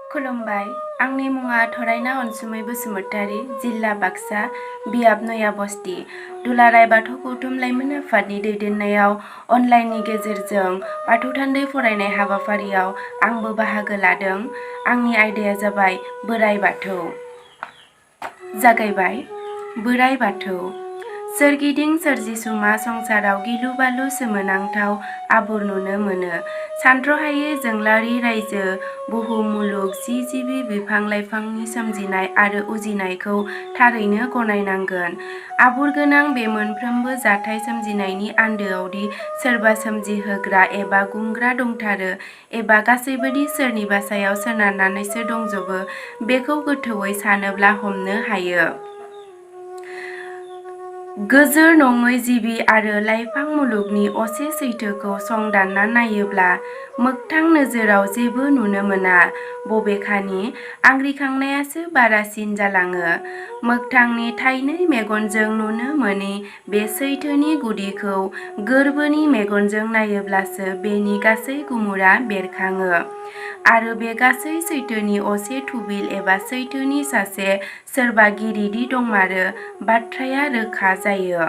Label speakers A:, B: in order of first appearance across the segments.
A: खुलुमबाय। आंनि मुङा थरायना अनसुमै बसुमतारी, जिल्ला बाक्सा, बियाब mayabasti। दुलाराय बाथौ गौथुम लाइमोन आफादनि दैदेननायाव अनलाइननि गेजेरजों बाथौ थान्दै फरायनाय हाबाफारियाव आंबो बाहागो लादों। आंनि आयदाया जाबाय बोराइ बाथौ। जागायबाय। बोराइ बाथौ। सोरगिदिं सोरजिसुमा संसाराव गिलु बालु सोमोनांथाव आबुर नुनो मोनो। सानथ्रहायै जोंलारि रायजो बुहुम मुलुग जिबि बिफां लाइफांनि सोमजिनाय आरो उजिनायखौ थारैनो गनायनांगोन। आबुर गोनां बे मोनफ्रोमबो जाथाय सोमजिनायनि आन्दोआवदि सोरबा सोमजिहोग्रा एबा गुंग्रा दंथारो एबा गासैबोदि सोरनिबा सायाव सोनारनानैसो दंजोबो बेखौ गोथौयै सानोब्ला हमनो हायो। गोजोर नङै जिबि आरो लाइफां मुलुगनि असे सैथोखौ संदानना नायोब्ला मोगथां नोजोराव जेबो नुनो मोना। बबेखानि आंग्रिखांनायासो बारासिन जालाङो। मोगथांनि थाइनै मेगनजों नुनो मोनि बे सैथोनि गुदिखौ गोरबोनि मेगनजों नायोब्लासो बेनि गासै गुमुरा बेरखाङो। आरो बे गासै सैथोनि असे थुबिल एबा सैथोनि सासे सोरबागिरिदि दंमारो बाथ्राया रोखा जायो।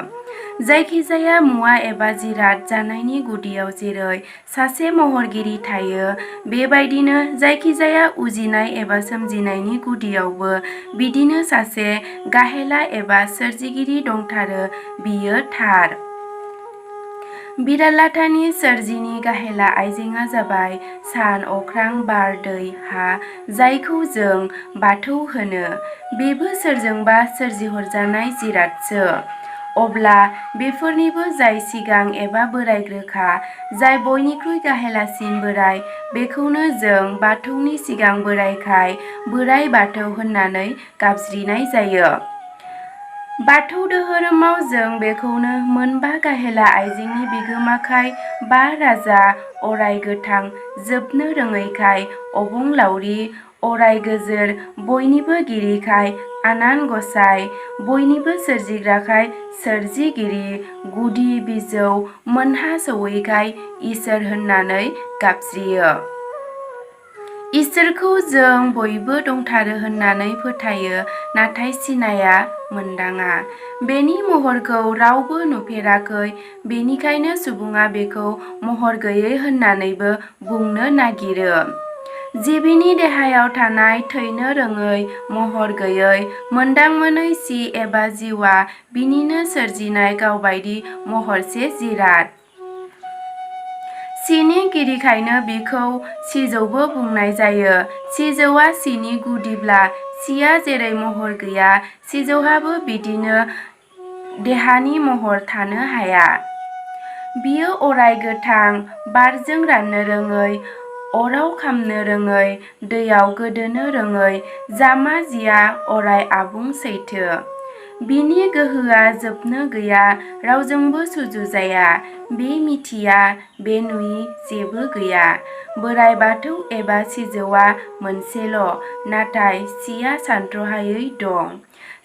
A: जायखिजाया मुवा एबा जिराद जानायनि गुदियाव जेरै सासे महरगिरि थायो बेबायदिनो जायखिजाया उजिनाय एबा सोमजिनायनि गुदियावबो बिदिनो सासे गाहेला एबा सोरजिगिरि दंथारो बियो थार। बिरालाथानि सोरजिनि गाहेला आइजेंआ जाबाय सान, अख्रां, बार, दै, हा जायखौ जों बाथौ होनो। बेबो सोरजोंबा सोरजिहरजानाय जिरादसो। अब्ला बेफोरनिबो जाय सिगां एबा बोराइग्रोखा, जाय बयनिख्रुइ गाहेलासिन बोराइ बेखौनो जों बाथौनि सिगां बोराइखाय बोराइ बाथौ होननानै गाबज्रिनाय जायो। बाथौ दोहोरोमाव जों बेखौनो मोनबा गाहेला आइजेंनि बिगोमाखाय बा राजा, अराय गोथां जोबनो रोङैखाय अबंलावरि, अराय गोजोर बयनिबो गिरिखाय आनान गसाइ, बयनिबो सोरजिग्राखाय सोरजिगिरि, गुदि बिजौ मोनहास'यैखाय इसोर होननानै गाबज्रियो। इसोरखौ जों बयबो दंथारो होननानै फोथायो नाथाय सिनाया, मोनदाङा। बेनि महरखौ रावबो नुफेराखै बेनिखायनो सुबुङा बेखौ महर गैयै होननानैबो बुंनो नागिरो। जिबिनि देहायाव थानाय थैनो रोङै, महर गैयै, मोनदांमोनै सि एबा जिउआ बिनिनो सोरजिनाय गावबायदि महरसे जिराद। सिनि गिरिखायनो बिखौ सिजौबो बुंनाय जायो। सिजौआ सिनि गुदिब्ला सिया जेरै महर गैया सिजौहाबो बिदिनो देहानि महर थानो हाया। बियो अराय गोथां, बारजों राननो रोङै, अराव खामनो रोङै, दैयाव गोदोनो रोङै, जामा जिया अराय आबुं सैथो। बिनि गोहोआ जोबनो गैया रावजोंबो सुजुजाया। बे मिथिया, बे नुयि जेबो गैया। बोराइ बाथौ एबा सिजौआ मोनसेल' नाथाय सिया सानथ्रहायै दं।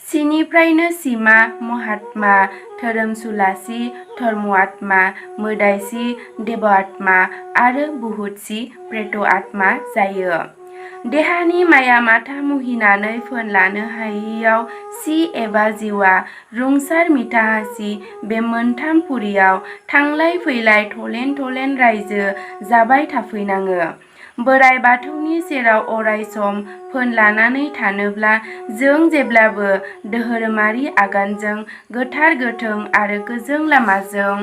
A: सिनिफ्रायनो सिमा, महात्मा, धोरोमसुलासि, धर्मआत्मा, मोदायसि, देबआत्मा आरो बुहुतसि, प्रेतआत्मा जायो। देहानि माया माथा मुहिनानै फोन लानो हायियाव सि एबा जिउआ रुंसार मिथाहासि बे मोनथाम पुरियाव थांलाय फैलाय थलेन थलेन रायजो जाबाय थाफैनाङो। बोराइ बाथौनि सेराव अराय सम फोन लानानै थानोब्ला जों जेब्लाबो दोहोरोमारि आगानजों गोथार गोथों आरो गोजों लामाजों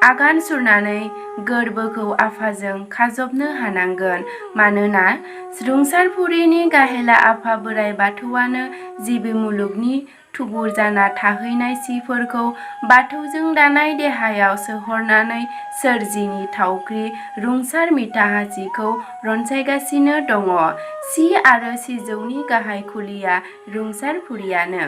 A: आगान सुरनानै गोरबोखौ आफाजों खाजबनो हानांगोन। मानोना रुंसारपुरिनि गाहेला आफा बोराइ बाथौआनो जिबि मुलुगनि थुबुर जाना थाहैनाय सिफोरखौ बाथौजों दानाय देहायाव सोहरनानै सोरजिनि थावख्रि रुंसार मिथाहासिखौ रनसायगासिनो दङ। सि आरो सिजौनि गाहाय खुलिया रुंसारपुरियानो।